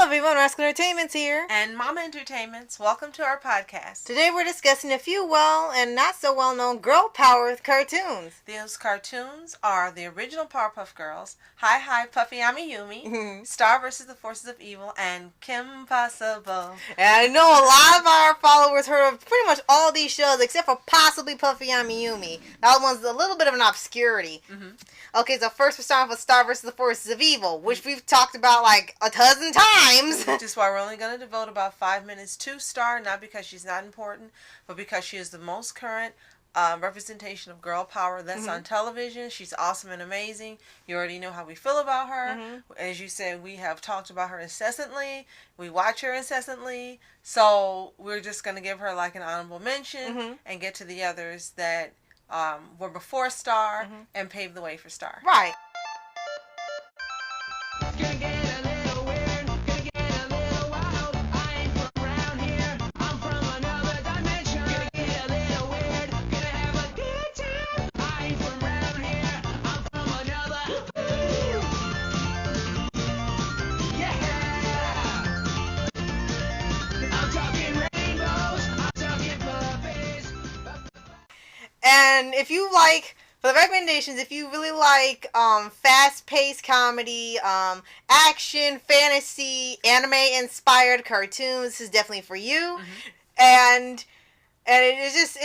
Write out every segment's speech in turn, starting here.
everyone, Masculine Entertainment's here. And Mama Entertainments. Welcome to our podcast. Today we're discussing a few well and not so well known girl power cartoons. Those cartoons are the original Powerpuff Girls, Hi Puffy, Yumi, Star vs. the Forces of Evil, and Kim Possible. And I know a lot of our followers heard of pretty much all these shows except for possibly Puffy Yumi. That one's a little bit of an obscurity. Okay, so first we're starting with Star vs. the Forces of Evil, which we've talked about like a dozen times. Which is why we're only going to devote about 5 minutes to Star, not because she's not important, but because she is the most current representation of girl power that's on television. She's awesome and amazing. You already know how we feel about her. As you said, we have talked about her incessantly. We watch her incessantly. So we're just going to give her like an honorable mention and get to the others that were before Star and paved the way for Star. Right. And if you like, for the recommendations, if you really like fast-paced comedy, action, fantasy, anime-inspired cartoons, this is definitely for you. And it is just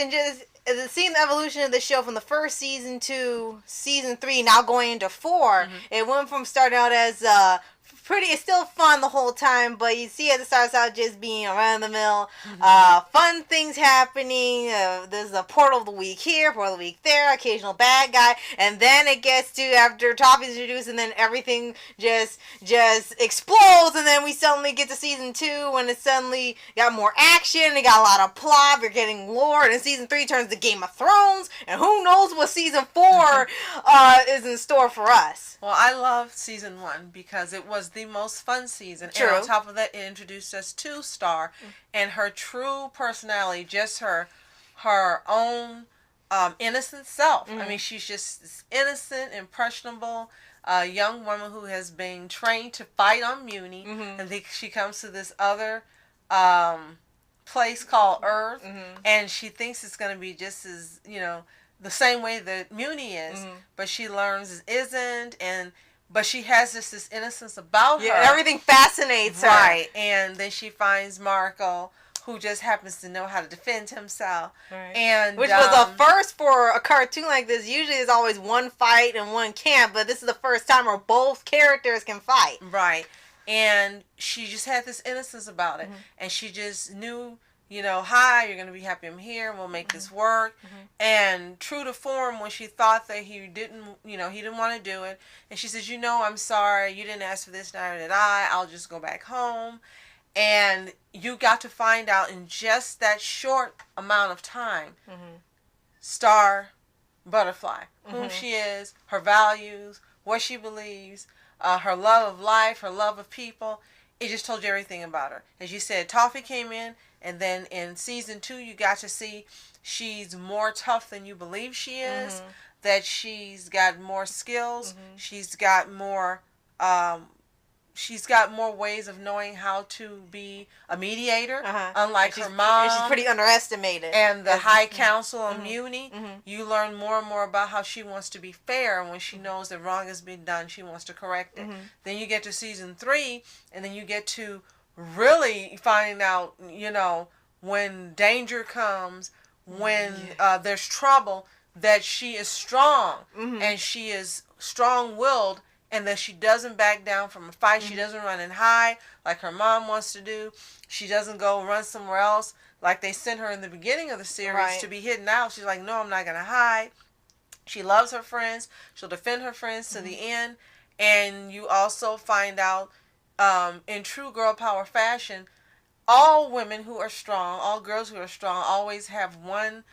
seeing the evolution of the show from the first season to season 3, now going into 4. It went from starting out as it's still fun the whole time, but you see it starts out just being run-of-the-mill, fun things happening. There's a portal of the week here, portal of the week there, occasional bad guy, and then it gets to after Toffee's introduced, and then everything just explodes, and then we suddenly get to season 2, when it suddenly got more action, it got a lot of plot, we're getting lore, and season 3 turns to Game of Thrones, and who knows what season 4 is in store for us. Well, I love season 1 because it was the most fun season. True. And on top of that, it introduced us to Star and her true personality, just her own innocent self. I mean, she's just this innocent, impressionable young woman who has been trained to fight on Muni, and she comes to this other place called Earth, and she thinks it's going to be just as, the same way that Muni is, but she learns it isn't, but she has this innocence about her. Yeah, everything fascinates her. Right, and then she finds Marco, who just happens to know how to defend himself. Right. And which was a first for a cartoon like this. Usually there's always one fight and one can't, but this is the first time where both characters can fight. Right, and she just had this innocence about it, and she just knew, hi, you're going to be happy I'm here, and we'll make this work. And true to form, when she thought that he didn't want to do it, and she says, I'm sorry, you didn't ask for this, neither did I'll just go back home. And you got to find out in just that short amount of time, Star Butterfly, who she is, her values, what she believes, her love of life, her love of people. It just told you everything about her. As you said, Toffee came in, and then in season 2, you got to see she's more tough than you believe she is, that she's got more skills, she's got more ways of knowing how to be a mediator, unlike her mom. She's pretty underestimated. And the High Council on Muni, you learn more and more about how she wants to be fair, and when she knows that wrong has been done, she wants to correct it. Then you get to season 3, and then you get to really finding out, when danger comes, when there's trouble, that she is strong, and she is strong-willed, and that she doesn't back down from a fight. She doesn't run and hide like her mom wants to do. She doesn't go run somewhere else like they sent her in the beginning of the series to be hidden out. She's like, no, I'm not going to hide. She loves her friends. She'll defend her friends to the end. And you also find out, in true girl power fashion, all women who are strong, all girls who are strong, always have one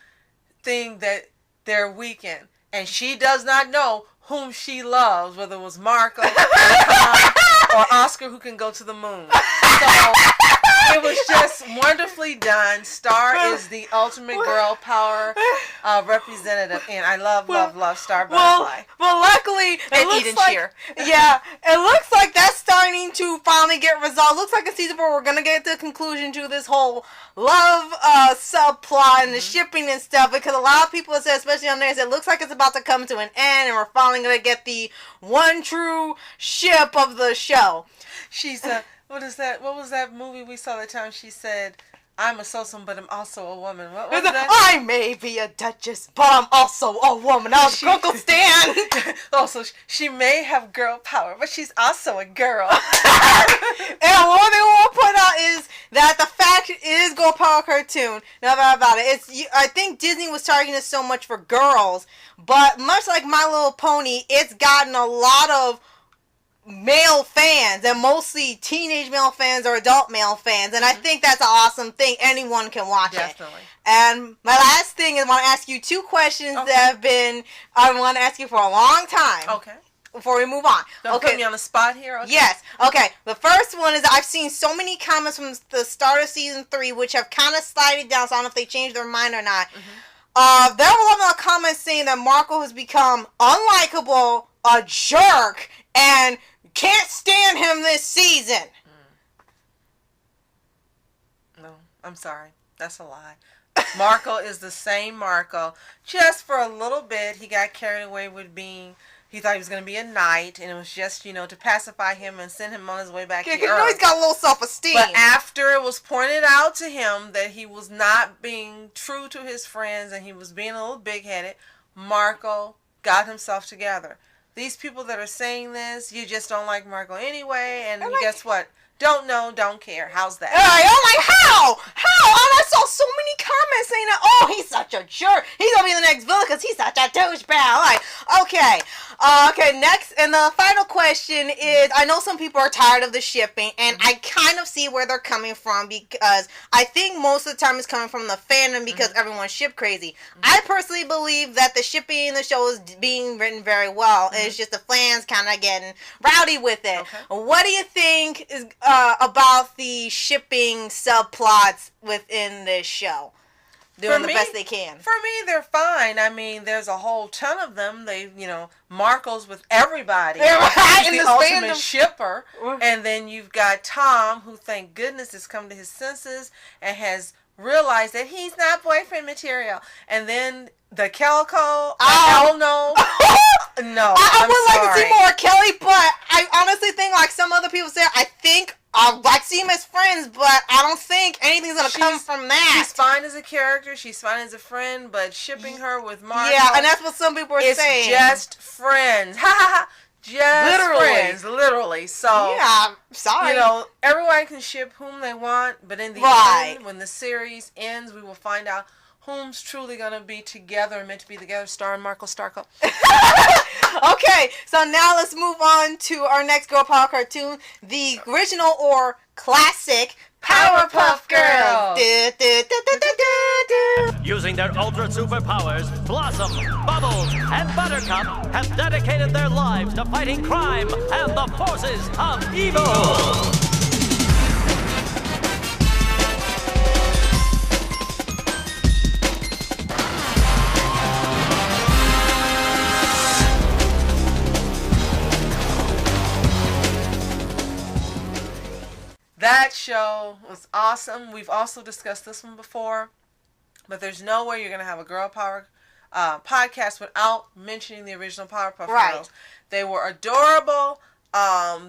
thing that they're weak in. And she does not know whom she loves, whether it was Marco or Oscar, who can go to the moon. So It was just wonderfully done. Star is the ultimate girl power representative, and I love Star Butterfly. Well, luckily, and Eden Shear. Yeah, it looks like that's starting to finally get resolved. Looks like in season 4 we're gonna get the conclusion to this whole love subplot and the shipping and stuff, because a lot of people have said, especially on there, said it looks like it's about to come to an end, and we're finally gonna get the one true ship of the show. She's what is that? What was that movie we saw that time? She said, "I'm a Sosom, but I'm also a woman." What was that? I may be a duchess, but I'm also a woman. That was Uncle Stan. So she may have girl power, but she's also a girl. And one thing we'll point out is that the fact it is girl power cartoon. No doubt about it. I think Disney was targeting this so much for girls, but much like My Little Pony, it's gotten a lot of male fans, and mostly teenage male fans or adult male fans, and I think that's an awesome thing. Anyone can watch it. And my last thing is I want to ask you 2 questions that I want to ask you for a long time. Okay. Before we move on. Don't put me on the spot here. Okay. Yes. Okay. The first one is I've seen so many comments from the start of season 3 which have kind of slided down, so I don't know if they changed their mind or not. There were a lot of comments saying that Marco has become unlikable, a jerk, and can't stand him this season. No, I'm sorry. That's a lie. Marco is the same Marco. Just for a little bit, he got carried away with being... He thought he was going to be a knight, and it was just, to pacify him and send him on his way back to Earth. You know he's got a little self-esteem. But after it was pointed out to him that he was not being true to his friends and he was being a little big-headed, Marco got himself together. These people that are saying this, you just don't like Marco anyway, and guess what? Don't know, don't care. How's that? I'm like, how? I saw so many comments saying that, he's such a jerk. He's going to be the next villain because he's such a douchebag. I'm like, okay. Okay, next, and the final question is, I know some people are tired of the shipping, and I kind of see where they're coming from, because I think most of the time it's coming from the fandom because everyone's ship crazy. I personally believe that the shipping in the show is being written very well. It's just the fans kind of getting rowdy with it. Okay. What do you think is about the shipping subplots within this show? Doing the best they can. For me, they're fine. I mean, there's a whole ton of them. They, Marco's with everybody. He's the ultimate shipper. And then you've got Tom, who, thank goodness, has come to his senses and has realized that he's not boyfriend material. And then the Calico, hell no. No, I would like to see more Kelly, but I honestly think, like some other people say, I think I'd like to see him as friends, but I don't think anything's going to come from that. She's fine as a character. She's fine as a friend, but shipping her with Marco... Yeah, and that's what some people are saying. It's just friends. Ha ha ha. Just friends, literally. So, yeah, sorry. Everyone can ship whom they want, but in the end, when the series ends, we will find out whom's truly going to be together and meant to be together, starring Marco Starco. Okay, so now let's move on to our next girl power cartoon, the original or classic Powerpuff Girls. Using their ultra superpowers, Blossom, Bubbles, and Buttercup have dedicated their lives to fighting crime and the forces of evil. That show was awesome. We've also discussed this one before, but there's no way you're going to have a girl power podcast without mentioning the original Powerpuff Girls. They were adorable.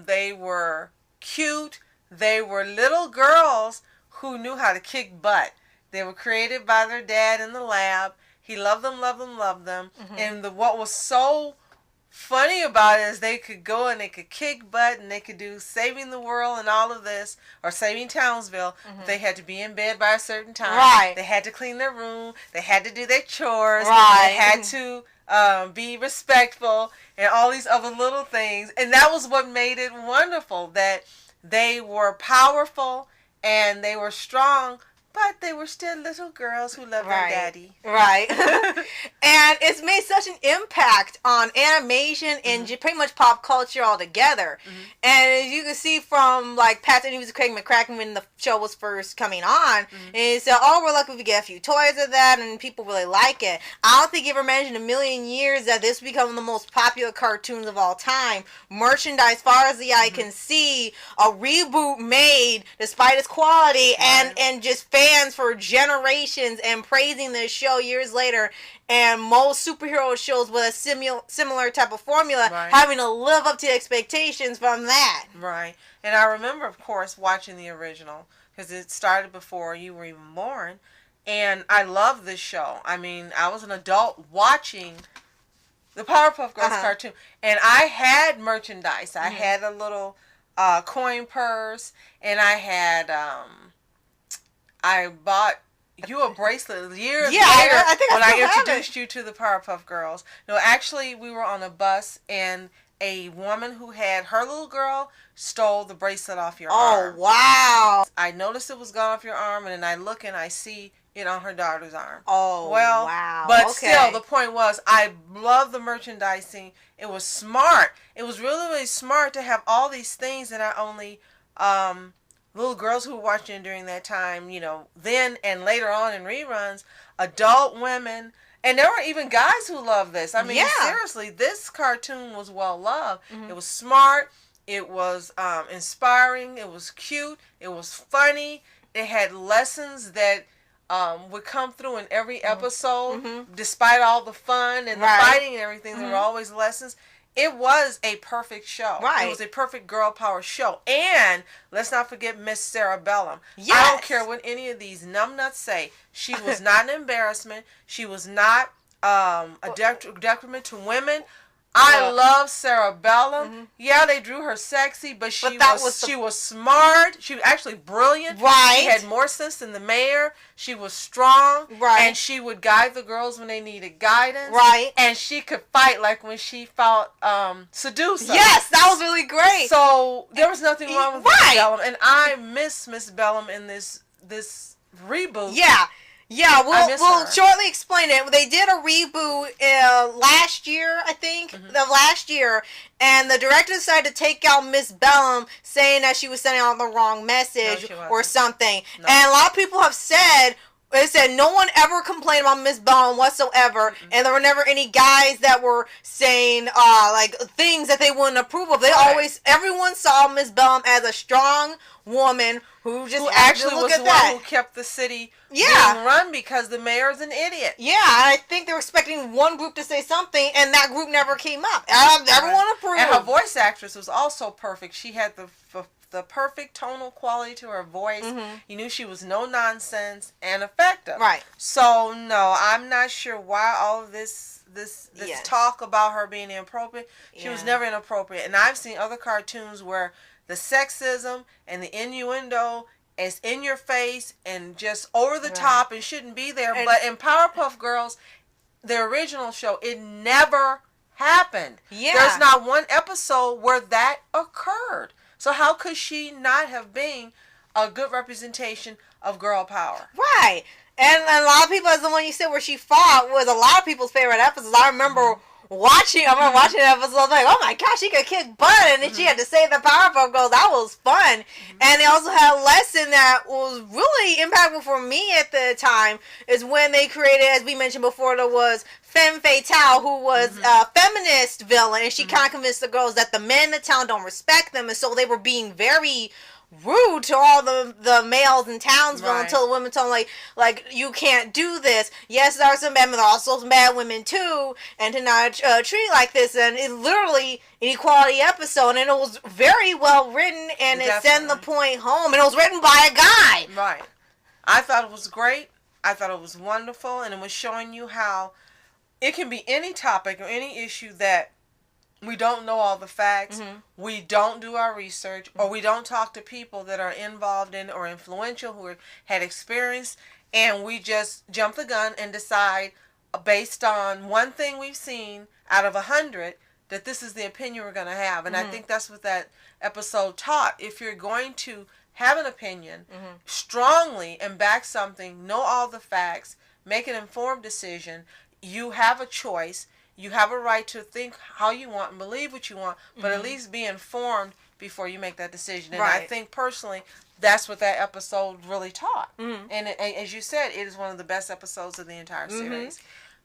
They were cute. They were little girls who knew how to kick butt. They were created by their dad in the lab. He loved them, loved them, loved them. And what was so funny about it is they could go and they could kick butt and they could do saving the world and all of this, or saving Townsville. They had to be in bed by a certain time. They had to clean their room. They had to do their chores. They had to be respectful and all these other little things. And that was what made it wonderful, that they were powerful and they were strong, But they were still little girls who loved their daddy. Right. And it's made such an impact on animation and pretty much pop culture altogether. And as you can see from like Pat and he was Craig McCracken when the show was first coming on, and so we're lucky if we get a few toys of that and people really like it. I don't think he ever mentioned in a million years that this would become the most popular cartoons of all time. Merchandise, far as the eye can see, a reboot made despite its quality, and just fans for generations and praising this show years later, and most superhero shows with a similar type of formula having to live up to expectations from that. Right. And I remember, of course, watching the original because it started before you were even born, and I love this show. I mean, I was an adult watching the Powerpuff Girls cartoon, and I had merchandise. I had a little coin purse, and I had I bought you a bracelet years later I think when I still have introduced you to the Powerpuff Girls. No, actually, we were on a bus, and a woman who had her little girl stole the bracelet off your arm. Oh, wow. I noticed it was gone off your arm, and then I look and I see it on her daughter's arm. Oh, well, wow. But still, the point was, I love the merchandising. It was smart. It was really, really smart to have all these things that are only little girls who were watching during that time, you know, then and later on in reruns, adult women, and there were even guys who loved this. I mean, seriously, this cartoon was well loved. It was smart. It was inspiring. It was cute. It was funny. It had lessons that would come through in every episode, despite all the fun and the fighting and everything. There were always lessons. It was a perfect show. It was a perfect girl power show. And let's not forget Miss Cerebellum. I don't care what any of these numbnuts say. She was not an embarrassment. She was not a detriment to women. I love Cerebellum. Yeah, they drew her sexy, but she was smart. She was actually brilliant. She had more sense than the mayor. She was strong. And she would guide the girls when they needed guidance. And she could fight like when she fought Seducer. Yes, that was really great. So there was nothing wrong with Miss Bellum. And I miss Miss Bellum in this reboot. Yeah, we'll shortly explain it. They did a reboot last year, I think, of last year, and the director decided to take out Miss Bellum, saying that she was sending out the wrong message or something. No. And a lot of people have said, they said no one ever complained about Miss Bellum whatsoever, and there were never any guys that were saying like things that they wouldn't approve of. They everyone saw Miss Bellum as a strong woman who actually was the one who kept the city being run because the mayor's an idiot. Yeah, and I think they were expecting one group to say something, and that group never came up. Everyone approved. And her voice actress was also perfect. She had the perfect tonal quality to her voice. You knew she was no nonsense and effective. So no, I'm not sure why all of this talk about her being inappropriate. She was never inappropriate. And I've seen other cartoons where the sexism and the innuendo is in your face and just over the top and shouldn't be there. But in Powerpuff Girls, the original show, it never happened. There's not one episode where that occurred. So how could she not have been a good representation of girl power? And a lot of people, as the one you said where she fought, was a lot of people's favorite episodes. I remember watching the episode, like, oh my gosh, she could kick butt, and then she had to save the Powerpuff Girls. That was fun. And they also had a lesson that was really impactful for me at the time, is when they created, as we mentioned before, there was Femme Fatale, who was a feminist villain, and she kind of convinced the girls that the men in the town don't respect them, and so they were being very rude to all the males in Townsville until the women told them, like you can't do this. Yes, there are some bad men, there are also some bad women too, and to not treat like this. And it literally an equality episode, and it was very well written, and it sent the point home, and it was written by a guy. I thought it was great. I thought it was wonderful, and it was showing you how it can be any topic or any issue that we don't know all the facts, we don't do our research, or we don't talk to people that are involved in or influential who had experience, and we just jump the gun and decide based on one thing we've seen out of 100 that this is the opinion we're going to have. And I think that's what that episode taught. If you're going to have an opinion strongly and back something, know all the facts, make an informed decision. You have a choice. You have a right to think how you want and believe what you want, but at least be informed before you make that decision. And I think personally, that's what that episode really taught. And as you said, it is one of the best episodes of the entire series.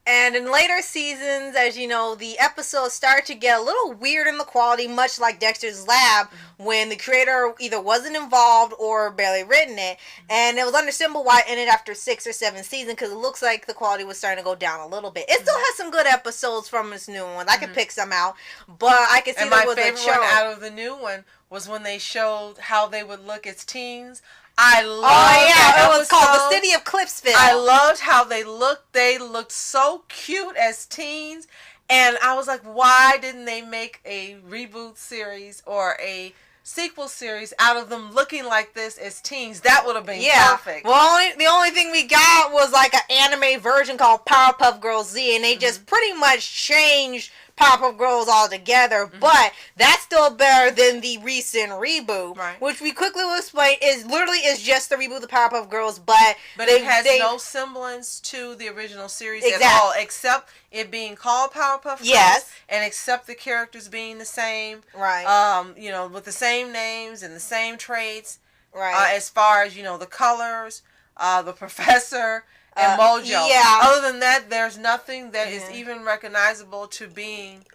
And in later seasons, as you know, the episodes start to get a little weird in the quality, much like Dexter's Lab, when the creator either wasn't involved or barely written it. And it was understandable why it ended after 6 or 7 seasons, because it looks like the quality was starting to go down a little bit. It still has some good episodes from this new one. I can pick some out, but I can see and that my with favorite one out of the new one was when they showed how they would look as teens. I loved it was called The City of Cliffsville. I loved how they looked. They looked so cute as teens. And I was like, why didn't they make a reboot series or a sequel series out of them looking like this as teens? That would have been perfect. Well, the only thing we got was like an anime version called Powerpuff Girls Z, and they just pretty much changed Powerpuff Girls altogether, but that's still better than the recent reboot, which we quickly will explain is just the reboot of Powerpuff Girls, but it has no semblance to the original series at all, except it being called Powerpuff Girls, and except the characters being the same, you know, with the same names and the same traits, as far as, you know, the colors, the professor, and Mojo. Other than that, there's nothing that is even recognizable to being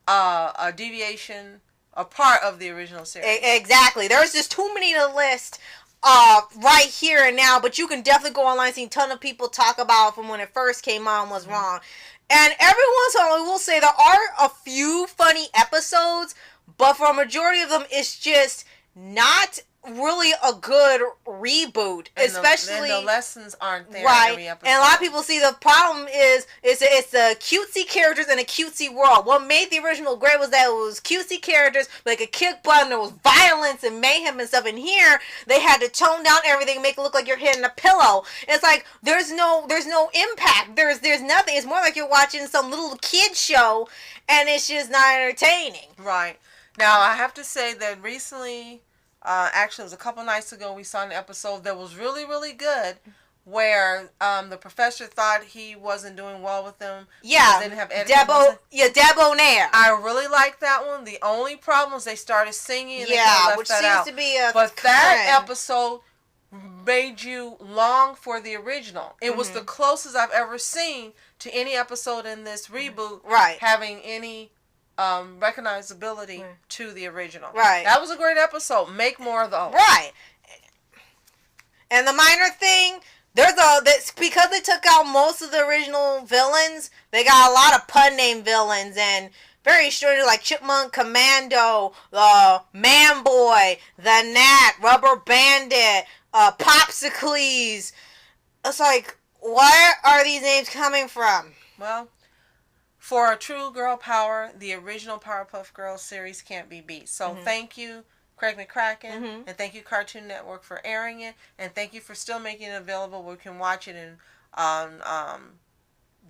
a deviation, a part of the original series. Exactly. There's just too many to list right here and now, but you can definitely go online and see a ton of people talk about from when it first came on was wrong. And every once in a while, we will say there are a few funny episodes, but for a majority of them, it's just not really a good reboot, and especially the lessons aren't there in every episode. And a lot of people see the problem is it's the cutesy characters in a cutesy world. What made the original great was that it was cutesy characters, like a kick butt, and there was violence and mayhem and stuff. And here they had to tone down everything, make it look like you're hitting a pillow. It's like there's no impact. There's nothing. It's more like you're watching some little kid show, and it's just not entertaining. Right. Now I have to say that recently. Actually, it was a couple nights ago we saw an episode that was really, really good where the professor thought he wasn't doing well with them. Yeah, didn't have Debonair. I really liked that one. The only problem is they started singing and they left which that seems out. to be a But that episode made you long for the original. It was the closest I've ever seen to any episode in this reboot having any recognizability to the original. That was a great episode. Make more of those. And the minor thing, because they took out most of the original villains, they got a lot of pun name villains and very strange, like Chipmunk Commando, Man Boy, the Gnat, Rubber Bandit, Popsicles. It's like, where are these names coming from? Well, for a true girl power, the original Powerpuff Girls series can't be beat. So thank you, Craig McCracken, and thank you, Cartoon Network, for airing it, and thank you for still making it available where we can watch it on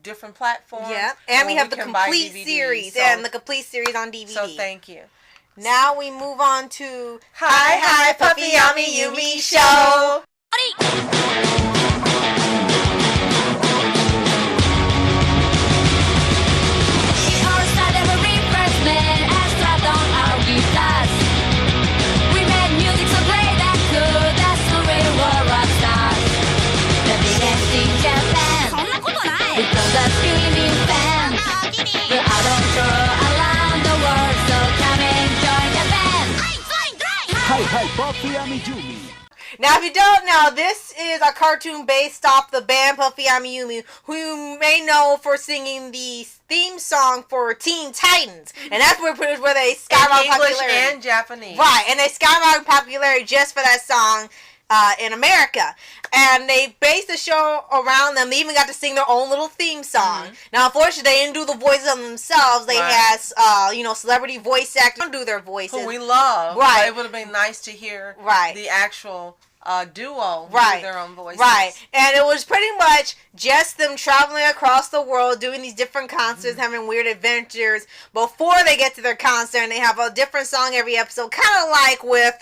different platforms. And we have the complete series, and the complete series on DVD. So thank you. Now we move on to Hi, Puffy, Yumi Show. Now, if you don't know, this is a cartoon based off the band Puffy Yumi, who you may know for singing the theme song for Teen Titans, and that's where they skyrocket popularity. English and Japanese. And they skyrocket popularity just for that song in America. And they based the show around them. They even got to sing their own little theme song. Now, unfortunately, they didn't do the voices of themselves. They had, celebrity voice actors do their voices. Who we love. But it would have been nice to hear the actual duo Right. do their own voices. Right. And it was pretty much just them traveling across the world, doing these different concerts, having weird adventures before they get to their concert, and they have a different song every episode, kind of like with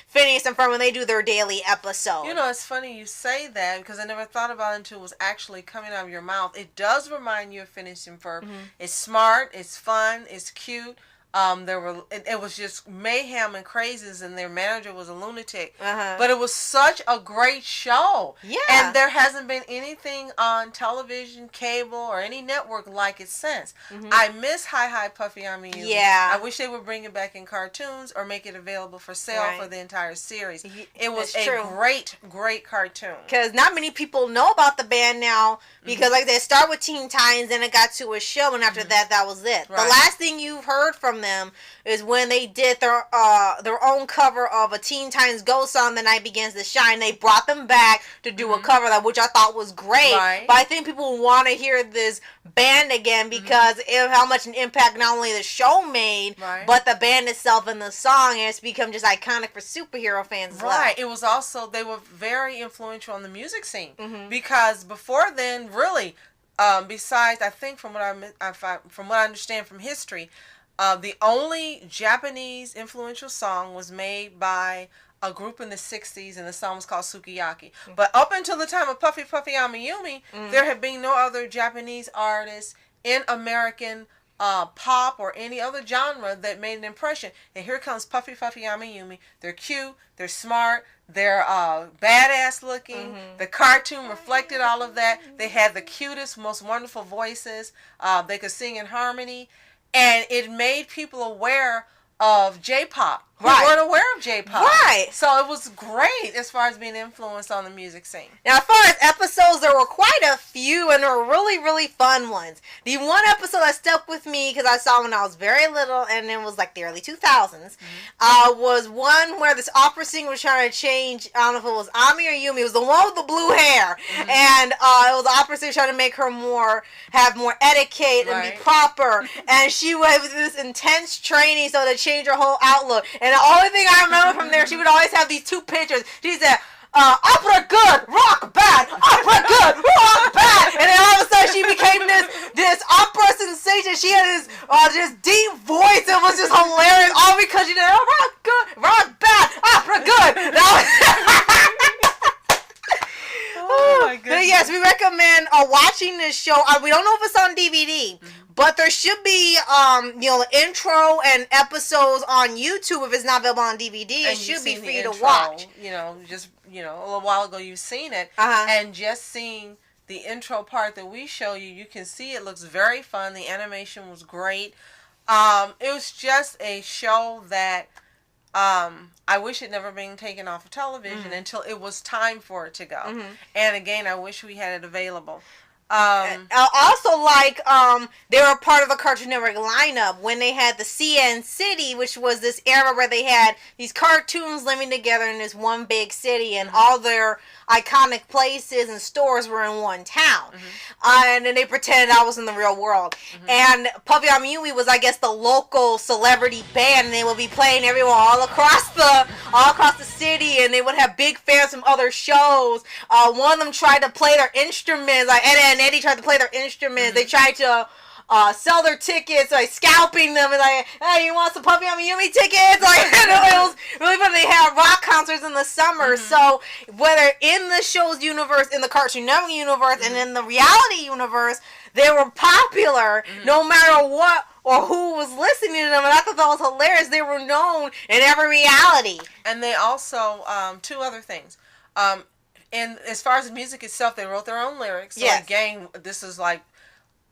Phineas and Ferb when they do their daily episode. You know, it's funny you say that because I never thought about it until it was actually coming out of your mouth. It does remind you of Phineas and Ferb. It's smart, it's fun, it's cute. It was just mayhem and crazes, and their manager was a lunatic. But it was such a great show. Yeah. And there hasn't been anything on television, cable, or any network like it since. I miss Hi Hi Puffy I'm You. Yeah. I wish they would bring it back in cartoons or make it available for sale for the entire series. It was great, great cartoon. Because not many people know about the band now. Because like they start with Teen Titans, then it got to a show, and after that was it. Right. The last thing you've heard from them is when they did their own cover of a Teen Titans Ghost song, The Night Begins to Shine. They brought them back to do a cover of that, which I thought was great. Right. But I think people want to hear this band again because of how much an impact not only the show made, but the band itself and the song, and it's become just iconic for superhero fans as well. Right. It was also, they were very influential on the music scene because before then, really, besides, I think from what I understand from history, the only Japanese influential song was made by a group in the 60s, and the song was called Sukiyaki. But up until the time of Puffy Puffy Yumi, there had been no other Japanese artists in American pop or any other genre that made an impression. And here comes Puffy Puffy Yumi. They're cute, they're smart, they're badass looking. The cartoon reflected all of that. They had the cutest, most wonderful voices. They could sing in harmony. And it made people aware of J-pop. Who weren't aware of J-pop. Right. So it was great as far as being influenced on the music scene. Now, as far as episodes, there were quite a few, and there were really, really fun ones. The one episode that stuck with me, because I saw when I was very little, and it was like the early 2000s, was one where this opera singer was trying to change, I don't know if it was Ami or Yumi, it was the one with the blue hair, and it was the opera singer trying to make her have more etiquette and be proper, and she went with this intense training so to change her whole outlook. And the only thing I remember from there, she would always have these two pictures. She said, opera good, rock bad, opera good, rock bad. And then all of a sudden she became this opera sensation. She had this deep voice. It was just hilarious. All because she did rock good, rock bad, opera good. Oh my goodness. But yes, we recommend watching this show. We don't know if it's on DVD, but there should be the intro and episodes on YouTube if it's not available on DVD. It should be for you to watch. Just a little while ago you've seen it, and just seeing the intro part that we show you, you can see it looks very fun. The animation was great. It was just a show that I wish it never been taken off of television until it was time for it to go. And again, I wish we had it available. Also, like, they were part of the Cartoon Network lineup when they had the CN City, which was this era where they had these cartoons living together in this one big city, and all their iconic places and stores were in one town. And then they pretended I was in the real world. And Puffy Yumi was, I guess, the local celebrity band, and they would be playing everywhere all across the city, and they would have big fans from other shows. One of them tried to play their instruments, like Eddie tried to play their instruments. They tried to sell their tickets, like scalping them, and like, hey, you want some Puffy Yumi tickets? Like, it was really fun. They had rock concerts in the summer. So whether in the show's universe, in the Cartoon Network universe, and in the reality universe, they were popular no matter what or who was listening to them. And I thought that was hilarious. They were known in every reality. And they also, two other things. And as far as the music itself, they wrote their own lyrics. So again, this is like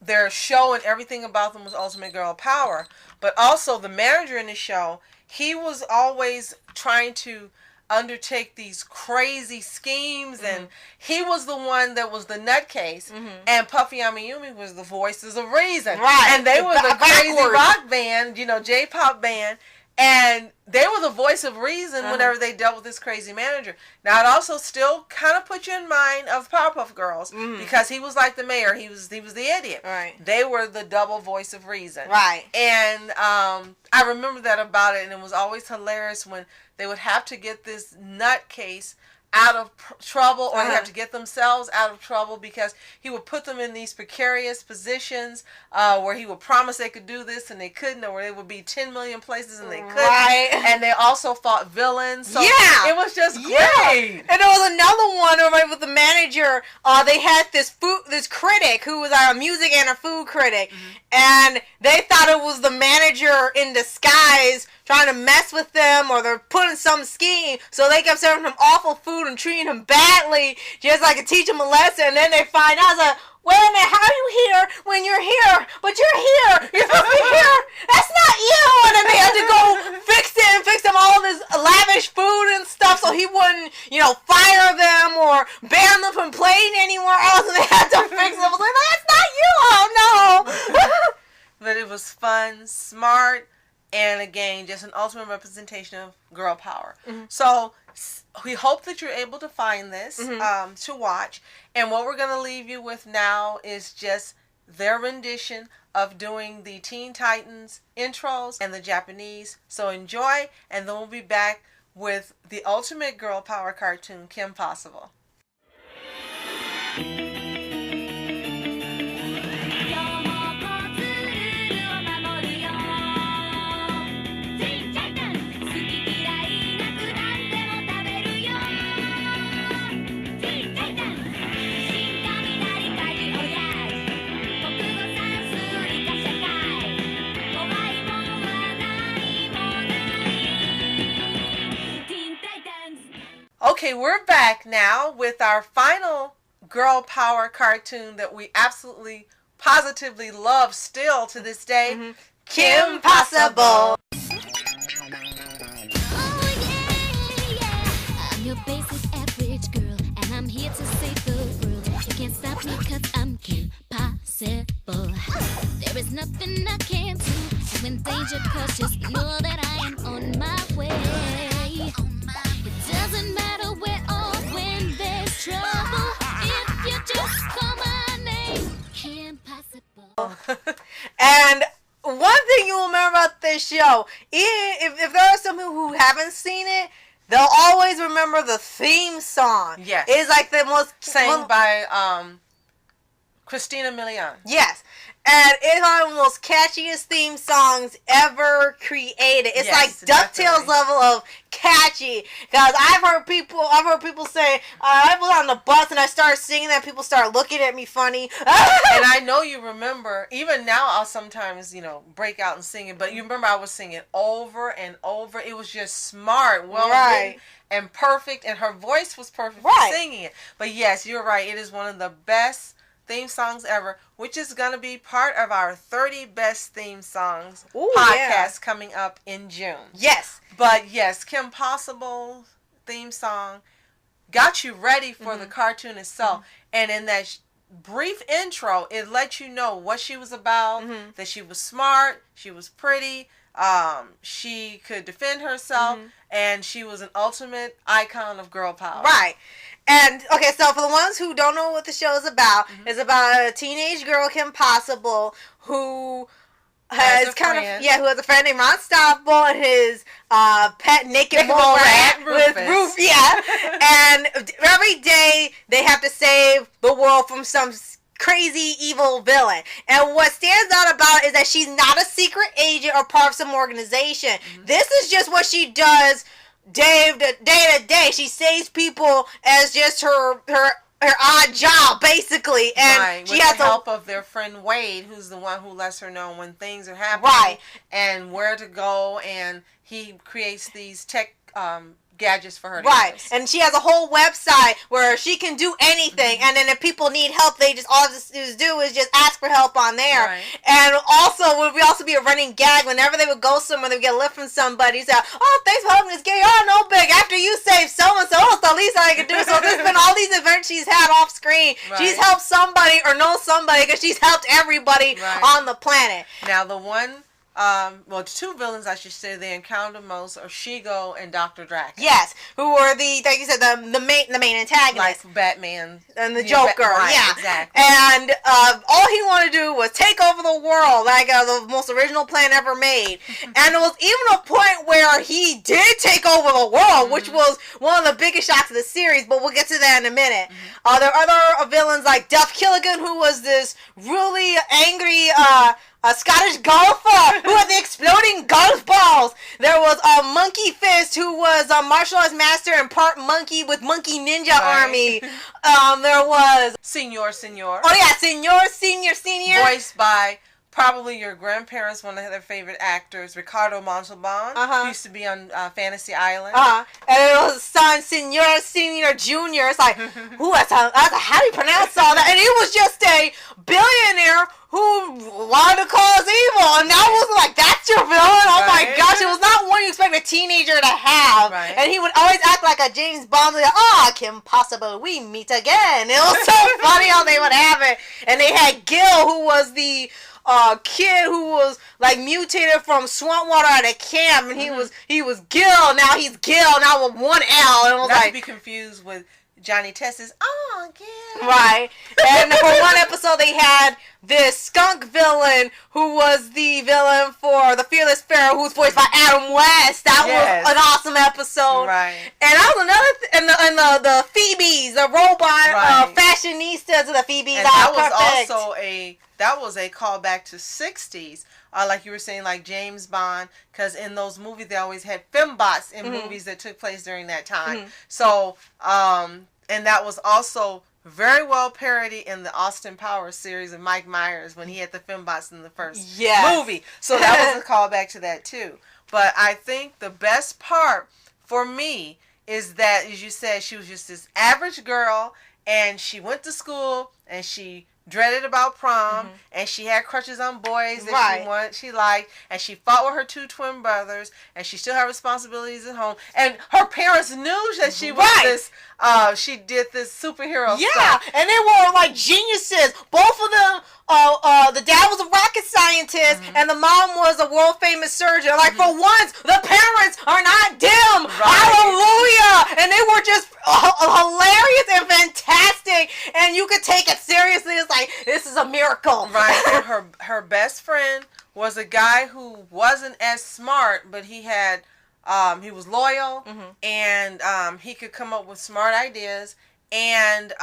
their show, and everything about them was Ultimate Girl Power. But also the manager in the show, he was always trying to undertake these crazy schemes, and he was the one that was the nutcase, and Puffy Yumi was the voices of reason. Right. And they were the crazy rock band, J-pop band. And they were the voice of reason whenever they dealt with this crazy manager. Now, it also still kind of put you in mind of Powerpuff Girls, because he was like the mayor. He was the idiot. Right. They were the double voice of reason. Right. And I remember that about it, and it was always hilarious when they would have to get this nutcase out of trouble, or they have to get themselves out of trouble, because he would put them in these precarious positions where he would promise they could do this and they couldn't, or they would be 10 million places and they couldn't. Right. And they also fought villains. So yeah. It was just great. Yeah. And there was another one where with the manager, they had this critic who was a music and a food critic, and they thought it was the manager in disguise trying to mess with them, or they're putting some scheme, so they kept serving him awful food and treating him badly, just like to teach him a lesson. And then they find out, like, wait a minute, how are you here when you're here? But you're here. You're supposed to be here. That's not you. And then they had to go fix him all this lavish food and stuff, so he wouldn't, fire them or ban them from playing anywhere else. And they had to fix him. I was like, that's not you. Oh no. But it was fun, smart, and again, just an ultimate representation of girl power. So we hope that you're able to find this to watch. And what we're going to leave you with now is just their rendition of doing the Teen Titans intros and the Japanese. So enjoy, and then we'll be back with the ultimate girl power cartoon, Kim Possible. Okay, we're back now with our final girl power cartoon that we absolutely, positively love still to this day, Kim Possible. I'm your basic average girl, and I'm here to save the world. You can't stop me 'cause I'm Kim Possible. There is nothing I can't do. So in danger, 'cause just know that I am on my way. It doesn't matter where or when there's trouble. If you just call my name, Kim Possible. And one thing you'll remember about this show, if there are some people who haven't seen it, they'll always remember the theme song. Yes. It's like the most... Sang by Christina Milian. Yes. And it's one of the most catchiest theme songs ever created. It's like DuckTales level of catchy. Because I've heard people say, I was on the bus and I started singing that, people start looking at me funny. And I know you remember, even now I'll sometimes, break out and sing it, but you remember I was singing over and over. It was just smart, well written, and perfect, and her voice was perfect for singing it. But yes, you're right. It is one of the best theme songs ever, which is going to be part of our 30 best theme songs podcast coming up in June. Yes. But yes, Kim Possible theme song got you ready for the cartoon itself. And in that brief intro, it let you know what she was about, that she was smart, she was pretty, she could defend herself, and she was an ultimate icon of girl power. Right. And, okay, so for the ones who don't know what the show is about, it's about a teenage girl, Kim Possible, who has who has a friend named Unstoppable, and his pet naked mole rat with Rufus. Yeah. And every day they have to save the world from some crazy evil villain. And what stands out about it is that she's not a secret agent or part of some organization. This is just what she does day to day. She saves people as just her odd job, basically. And she has the help of their friend Wade, who's the one who lets her know when things are happening and where to go, and he creates these tech gadgets for her to use. And she has a whole website where she can do anything, and then if people need help, they just all they do is just ask for help on there. And also would also be a running gag whenever they would go somewhere, they would get a lift from somebody, say, oh, thanks for helping this gay, oh, no big, after you save so and so, it's the least I can do. So there's been all these events she's had off screen. She's helped somebody or knows somebody, because she's helped everybody on the planet. Now the one well, two villains, I should say, they encounter most are Shigo and Dr. Draken. Yes, who were like you said, the main antagonist. Like Batman. And the Joker, right, exactly. And all he wanted to do was take over the world, like the most original plan ever made. And it was even a point where he did take over the world, which was one of the biggest shocks of the series, but we'll get to that in a minute. There are other villains like Duff Killigan, who was this really angry a Scottish golfer who had the exploding golf balls. There was a Monkey Fist, who was a martial arts master and part monkey with Monkey Ninja Army. There was Senor. Oh yeah, Senior. Voiced by probably your grandparents, one of their favorite actors, Ricardo Montalban, who used to be on Fantasy Island. And it was son, Senor, Senior, Junior. It's like, how do you pronounce all that? And he was just a billionaire who wanted to cause evil, and that was like, that's your villain? Oh my gosh, it was not one you expect a teenager to have. And he would always act like a James Bond, like, Kim Possible, we meet again. It was so funny how they would have it. And they had Gil, who was the kid who was like mutated from swamp water at a camp, and he was Gil. Now he's Gil, now with one L. And it was not like, to be confused with Johnny Test's Gil. Right. And for one episode they had this skunk villain who was the villain for The Fearless Pharaoh, who was voiced by Adam West. That was an awesome episode. Right. And that was another the Phoebes, the robot fashionistas of the Phoebes. And that was a callback to 60s. Like you were saying, like James Bond, because in those movies they always had fembots in movies that took place during that time. So, and that was also very well parodied in the Austin Powers series of Mike Myers when he had the fembots in the first movie. So that was a callback to that too. But I think the best part for me is that, as you said, she was just this average girl, and she went to school, and she dreaded about prom, and she had crushes on boys that she liked, and she fought with her two twin brothers, and she still had responsibilities at home, and her parents knew that she was this, she did this superhero stuff. And they were like geniuses. Both of them, the dad was a rocket scientist, and the mom was a world famous surgeon. Like, for once, the parents are not dim. Hallelujah! And they were just hilarious and fantastic, and you could take it seriously. It's like, this is a miracle. Right. And her best friend was a guy who wasn't as smart, but he had he was loyal, and he could come up with smart ideas, and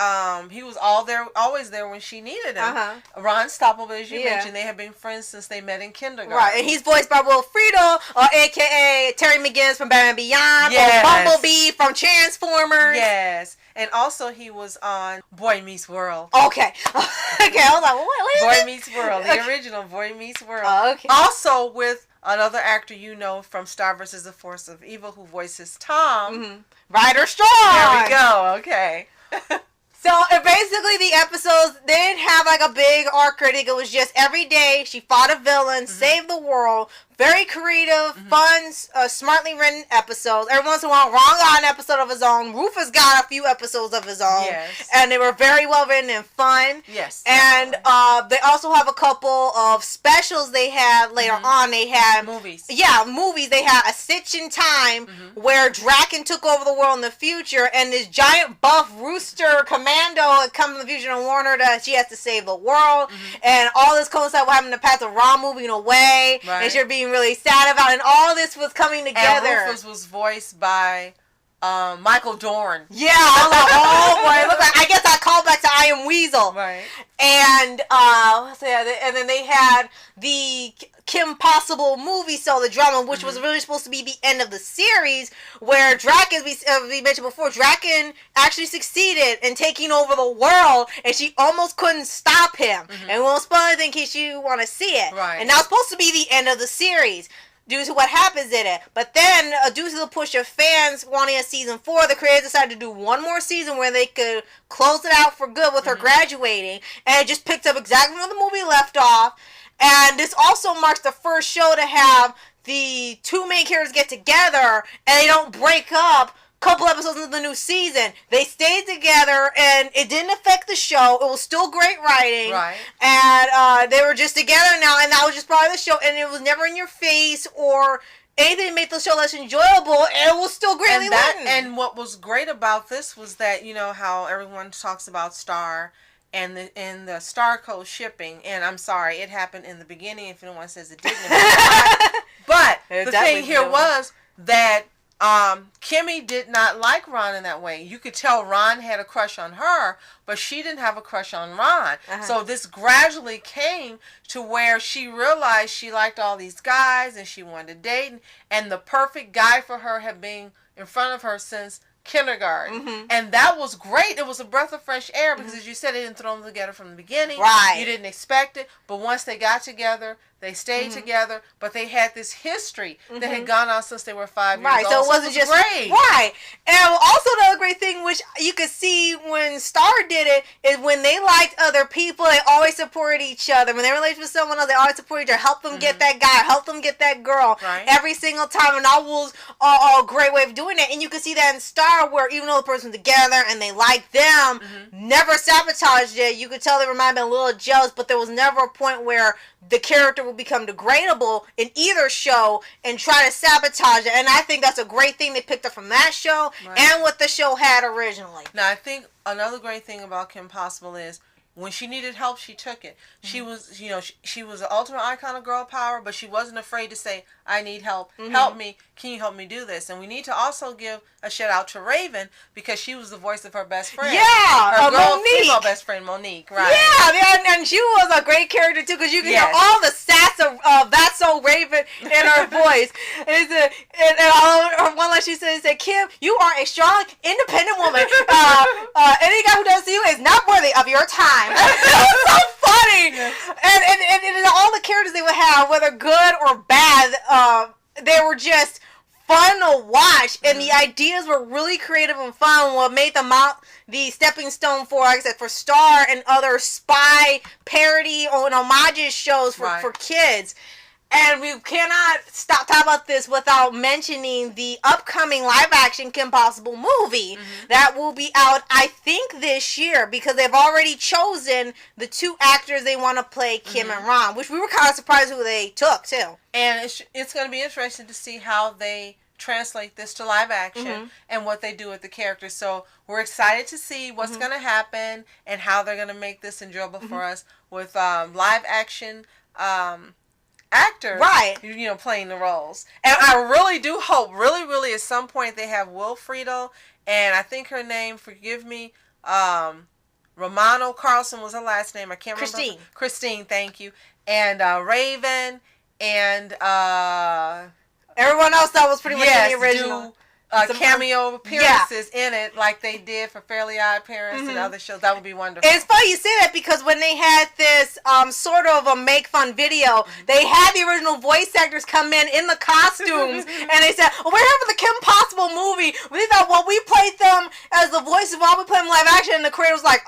he was always there when she needed him. Ron Stoppable, as you mentioned, they have been friends since they met in kindergarten. Right, and he's voiced by Will Friedle, a.k.a. Terry McGinnis from Batman Beyond, or Bumblebee from Transformers. Yes. And also he was on Boy Meets World. Okay, I was like, what is Boy Meets World, the original Boy Meets World. Okay. Also with another actor you know from Star vs. the Force of Evil, who voices Tom. Ryder Strong. There we go. Okay. So basically the episodes, they didn't have like a big arc or anything. It was just every day she fought a villain, saved the world. Very creative, fun, smartly written episodes. Every once in a while, Ron got an episode of his own. Rufus got a few episodes of his own. Yes. And they were very well written and fun. Yes. And they also have a couple of specials they had later on. They had movies. Yeah, movies. They had A Stitch in Time, where Draken took over the world in the future, and this giant buff rooster commando had come in the future and warned her that she has to save the world. And all this coincided with having the path of Ron moving away. And she being really sad about it, and all this was coming together. And Rufus was voiced by Michael Dorn. Yeah, I was like, oh boy, look, I guess I called back to I Am Weasel. Right. And and then they had the Kim Possible movie, so the drama, which was really supposed to be the end of the series, where Draken, we mentioned before, Draken actually succeeded in taking over the world, and she almost couldn't stop him. And we won't spoil anything in case you want to see it. Right. And that was supposed to be the end of the series, due to what happens in it. But then, due to the push of fans wanting a season 4, the creators decided to do one more season where they could close it out for good with her graduating, and it just picked up exactly where the movie left off. And this also marks the first show to have the two main characters get together and they don't break up couple episodes into the new season, they stayed together, and it didn't affect the show. It was still great writing. Right. And they were just together now, and that was just part of the show, and it was never in your face or anything that made the show less enjoyable, and it was still greatly written. And what was great about this was that, you know, how everyone talks about Star and the Star Code shipping, and I'm sorry, it happened in the beginning if anyone says it didn't. But the thing here was that Kimmy did not like Ron in that way. You could tell Ron had a crush on her, but she didn't have a crush on Ron. So this gradually came to where she realized she liked all these guys and she wanted to date, and the perfect guy for her had been in front of her since kindergarten. And that was great. It was a breath of fresh air because, as you said, they didn't throw them together from the beginning. Right. You didn't expect it, but once they got together, they stayed together, but they had this history that had gone on since they were 5 years old. So it wasn't just great. Right. And also another great thing, which you could see when Star did it, is when they liked other people, they always supported each other. When they related with someone else, they always supported each other. Help them get that guy, help them get that girl. Right. Every single time. And that was a great way of doing it. And you could see that in Star, where even though the person was together and they liked them, never sabotaged it. You could tell they might have been a little jealous, but there was never a point where the character will become degradable in either show and try to sabotage it. And I think that's a great thing they picked up from that show and what the show had originally. Now, I think another great thing about Kim Possible is when she needed help, she took it. She was, you know, she was an ultimate icon of girl power, but she wasn't afraid to say, I need help. Help me. Can you help me do this? And we need to also give a shout out to Raven because she was the voice of her best friend. Yeah, her Monique. female best friend, Monique, right? Yeah, and she was a great character too because you can hear all the sass of That's So Raven in her voice. And one line she said, Kim, you are a strong, independent woman. Any guy who does to you is not worthy of your time. That was so funny. And all the characters they would have, whether good or bad, they were just fun to watch, and the ideas were really creative and fun. What made them out the stepping stone for, like I said, for Star and other spy parody or homages shows for kids. And we cannot stop talking about this without mentioning the upcoming live-action Kim Possible movie that will be out, I think, this year, because they've already chosen the two actors they want to play Kim and Ron, which we were kind of surprised who they took, too. And it's going to be interesting to see how they translate this to live action and what they do with the characters. So we're excited to see what's going to happen and how they're going to make this enjoyable for us with live action actors, you know, playing the roles. And I really do hope, really, at some point they have Will Friedle, and I think her name, forgive me, Romano Carlson was her last name. I can't remember. Christine, thank you. And Raven and everyone else that was pretty much in the original. Cameo appearances in it like they did for Fairly Odd Parents and other shows. That would be wonderful. It's funny you say that because when they had this sort of a make fun video, they had the original voice actors come in the costumes and they said, we're here for the Kim Possible movie. We thought, well, we played them as the voices while we played them live action, and the creator was like,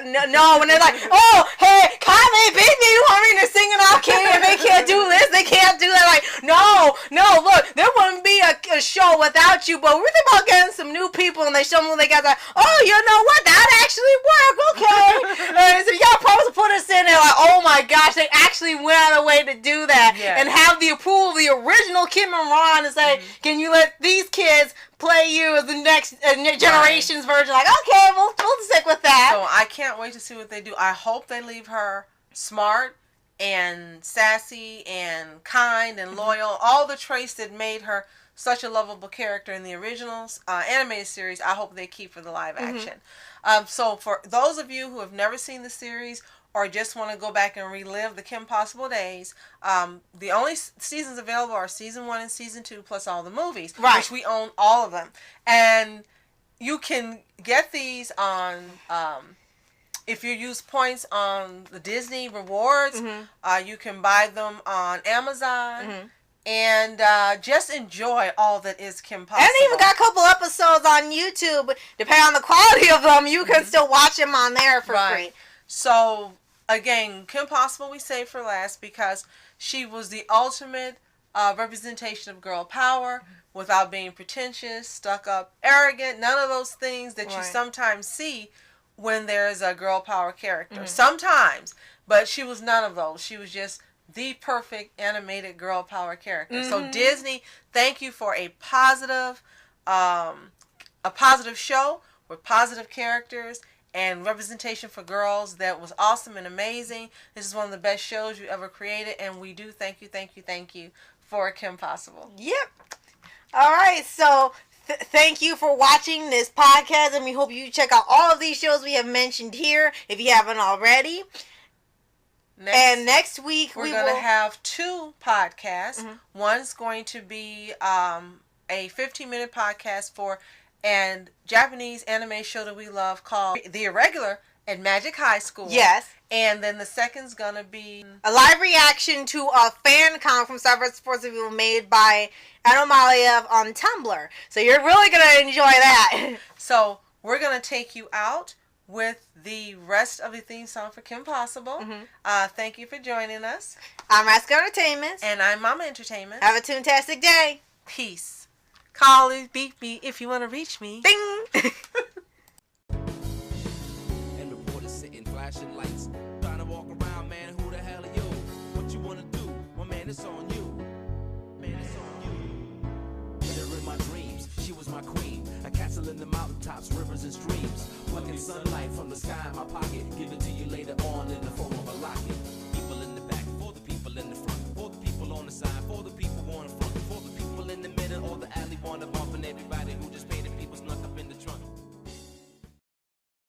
no. And they're like, oh, hey, Kanye, baby, you want me to sing it off key and they can't do this, they can't do that. Like, no, look, there wouldn't be a show without you, but we're thinking about getting some new people, and they show them, they got that, oh, you know what, that actually worked, okay. And so y'all probably put us in there like, oh my gosh, they actually went out of the way to do that and have the approval of the original Kim and Ron and say, can you let these kids play you as the next generation's version? Like, okay, we'll stick with that. So I can't wait to see what they do. I hope they leave her smart and sassy and kind and loyal, all the traits that made her such a lovable character in the originals animated series. I hope they keep for the live action. So for those of you who have never seen the series or just want to go back and relive the Kim Possible days, the only seasons available are season 1 and season 2 plus all the movies, which we own all of them. And you can get these on if you use points on the Disney rewards. You can buy them on Amazon. And just enjoy all that is Kim Possible. And they even got a couple episodes on YouTube. Depending on the quality of them, you can still watch them on there for free. So, again, Kim Possible we saved for last because she was the ultimate representation of girl power without being pretentious, stuck up, arrogant, none of those things that you sometimes see when there's a girl power character. Sometimes, but she was none of those. She was just the perfect animated girl power character. So Disney, thank you for a positive show with positive characters and representation for girls that was awesome and amazing. This is one of the best shows you ever created, and we do thank you for Kim Possible. Yep. All right, so thank you for watching this podcast, and we hope you check out all of these shows we have mentioned here if you haven't already. Next week we're going to have 2 podcasts. One's going to be a 15-minute podcast for a Japanese anime show that we love called The Irregular at Magic High School. Yes. And then the second's going to be a live reaction to a fan comic from Cyber Sports Review made by Anomaliev on Tumblr. So you're really going to enjoy that. So we're going to take you out with the rest of the theme song for Kim Possible. Thank you for joining us. I'm Rascal Entertainment. And I'm Mama Entertainment. Have a toontastic day. Peace. Call me, beat me if you want to reach me. Ding! And reporters sitting, flashing lights, trying to walk around, man, who the hell are you? What you want to do? Well, man, it's on you. Man, it's on you. With her in my dreams, she was my queen. A castle in the mountaintops, rivers and streams. Plucking sunlight from the sky in my pocket. Give it to you later on in the form of a locket.